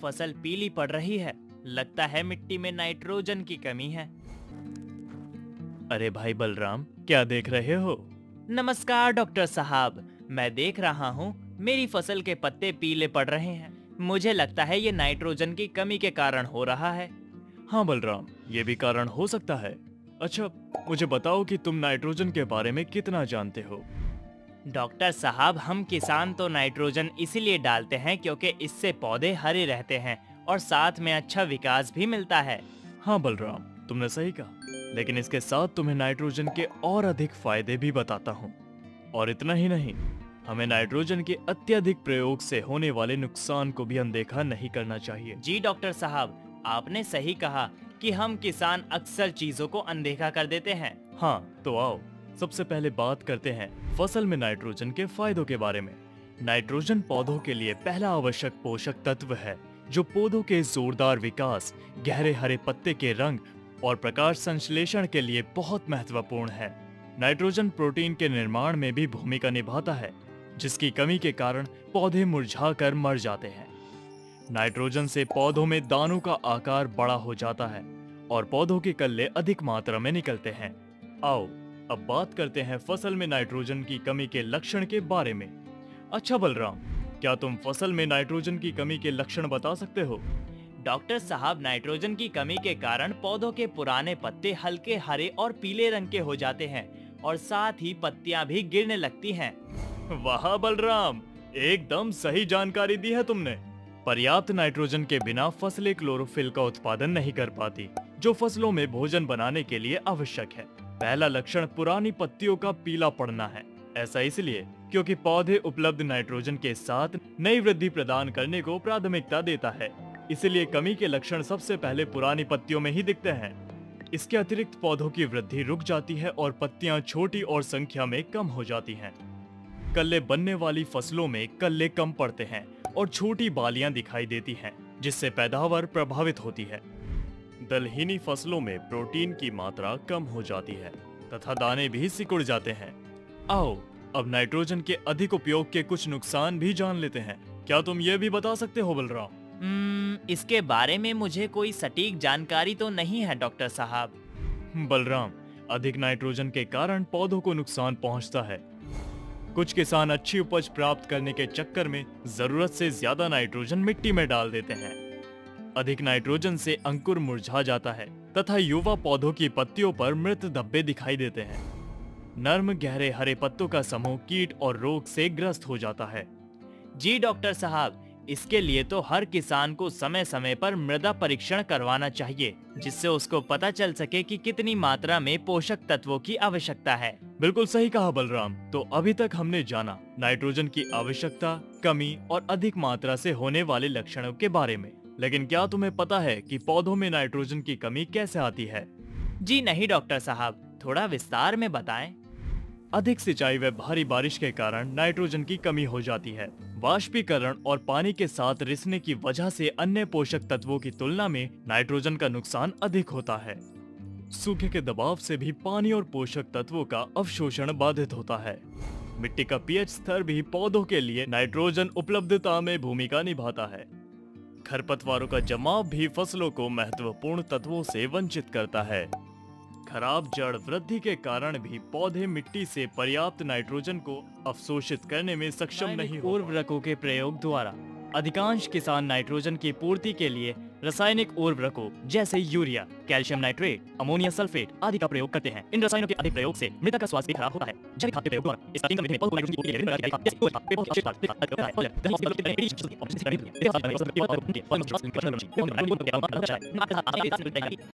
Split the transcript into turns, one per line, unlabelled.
फसल पीली पड़ रही है। लगता है मिट्टी में नाइट्रोजन की कमी है।
अरे भाई बलराम, क्या देख रहे हो?
नमस्कार डॉक्टर साहब, मैं देख रहा हूँ मेरी फसल के पत्ते पीले पड़ रहे हैं। मुझे लगता है ये नाइट्रोजन की कमी के कारण हो रहा है।
हाँ बलराम, ये भी कारण हो सकता है। अच्छा, मुझे बताओ कि तुम नाइट्रोजन के बारे में कितना जानते हो?
डॉक्टर साहब, हम किसान तो नाइट्रोजन इसीलिए डालते हैं क्योंकि इससे पौधे हरे रहते हैं और साथ में अच्छा विकास भी मिलता है।
हाँ बलराम, तुमने सही कहा, लेकिन इसके साथ तुम्हें नाइट्रोजन के और अधिक फायदे भी बताता हूँ। और इतना ही नहीं, हमें नाइट्रोजन के अत्यधिक प्रयोग से होने वाले नुकसान को भी अनदेखा नहीं करना चाहिए।
जी डॉक्टर साहब, आपने सही कहा कि हम किसान अक्सर चीजों को अनदेखा कर देते हैं।
हाँ, तो आओ सबसे पहले बात करते हैं फसल में नाइट्रोजन के फायदों के बारे में। नाइट्रोजन पौधों के लिए पहला आवश्यक पोषक तत्व है, जो पौधों के जोरदार विकास, गहरे हरे पत्ते के रंग और प्रकाश संश्लेषण के लिए बहुत महत्वपूर्ण है। नाइट्रोजन प्रोटीन के निर्माण में भी भूमिका निभाता है, जिसकी कमी के कारण पौधे मुरझाकर मर जाते हैं। नाइट्रोजन से पौधों में दानों का आकार बड़ा हो जाता है और पौधों के कल्ले अधिक मात्रा में निकलते हैं। आओ अब बात करते हैं फसल में नाइट्रोजन की कमी के लक्षण के बारे में। अच्छा बलराम, क्या तुम फसल में नाइट्रोजन की कमी के लक्षण बता सकते हो?
डॉक्टर साहब, नाइट्रोजन की कमी के कारण पौधों के पुराने पत्ते हल्के हरे और पीले रंग के हो जाते हैं और साथ ही पत्तियां भी गिरने लगती हैं।
वाह बलराम, एकदम सही जानकारी दी है तुमने। पर्याप्त नाइट्रोजन के बिना फसलें क्लोरोफिल का उत्पादन नहीं कर पाती, जो फसलों में भोजन बनाने के लिए आवश्यक है। पहला लक्षण पुरानी पत्तियों का पीला पड़ना है। ऐसा इसलिए क्योंकि पौधे उपलब्ध नाइट्रोजन के साथ नई वृद्धि प्रदान करने को प्राथमिकता देता है। इसलिए कमी के लक्षण सबसे पहले पुरानी पत्तियों में ही दिखते हैं। इसके अतिरिक्त पौधों की वृद्धि रुक जाती है और पत्तियां छोटी और संख्या में कम हो जाती हैं। कल्ले बनने वाली फसलों में कल्ले कम पड़ते हैं और छोटी बालियां दिखाई देती हैं, जिससे पैदावार प्रभावित होती है। दलहनी फसलों में प्रोटीन की मात्रा कम हो जाती है तथा दाने भी सिकुड़ जाते हैं। आओ अब नाइट्रोजन के अधिक उपयोग के कुछ नुकसान भी जान लेते हैं। क्या तुम ये भी बता सकते हो बलराम?
इसके बारे में मुझे कोई सटीक जानकारी तो नहीं है डॉक्टर साहब।
बलराम, अधिक नाइट्रोजन के कारण पौधों को नुकसान पहुंचता है। कुछ किसान अच्छी उपज प्राप्त करने के चक्कर में जरूरत से ज्यादा नाइट्रोजन मिट्टी में डाल देते हैं। अधिक नाइट्रोजन से अंकुर मुरझा जाता है तथा युवा पौधों की पत्तियों पर मृत धब्बे दिखाई देते हैं। नर्म गहरे हरे पत्तों का समूह कीट और रोग से ग्रस्त हो जाता है।
जी डॉक्टर साहब, इसके लिए तो हर किसान को समय समय पर मृदा परीक्षण करवाना चाहिए, जिससे उसको पता चल सके कि कितनी मात्रा में पोषक तत्वों की आवश्यकता है।
बिल्कुल सही कहा बलराम। तो अभी तक हमने जाना नाइट्रोजन की आवश्यकता, कमी और अधिक मात्रा से होने वाले लक्षणों के बारे में। लेकिन क्या तुम्हें पता है कि पौधों में नाइट्रोजन की कमी कैसे आती है?
जी नहीं डॉक्टर साहब, थोड़ा विस्तार में बताएं।
अधिक सिंचाई व भारी बारिश के कारण नाइट्रोजन की कमी हो जाती है। वाष्पीकरण और पानी के साथ रिसने की वजह से अन्य पोषक तत्वों की तुलना में नाइट्रोजन का नुकसान अधिक होता है। सूखे के दबाव से भी पानी और पोषक तत्वों का अवशोषण बाधित होता है। मिट्टी का पीएच स्तर भी पौधों के लिए नाइट्रोजन उपलब्धता में भूमिका निभाता है। खरपतवारों का जमाव भी फसलों को महत्वपूर्ण तत्वों से वंचित करता है। खराब जड़ वृद्धि के कारण भी पौधे मिट्टी से पर्याप्त नाइट्रोजन को अवशोषित करने में सक्षम नहीं हो।
उर्वरकों के प्रयोग द्वारा अधिकांश किसान नाइट्रोजन की पूर्ति के लिए रासायनिक उर्वरकों जैसे urea, calcium nitrate, ammonium sulphate आदि का प्रयोग करते हैं। इन रसायनों के अधिक प्रयोग से मृदा का स्वास्थ्य भी खराब होता है। जैविक खाद के प्रयोग द्वारा इस तीन में पौधों को नाइट्रोजन की पूर्ति के लिए विभिन्न प्रकार के खाद जैसे पोषक तत्व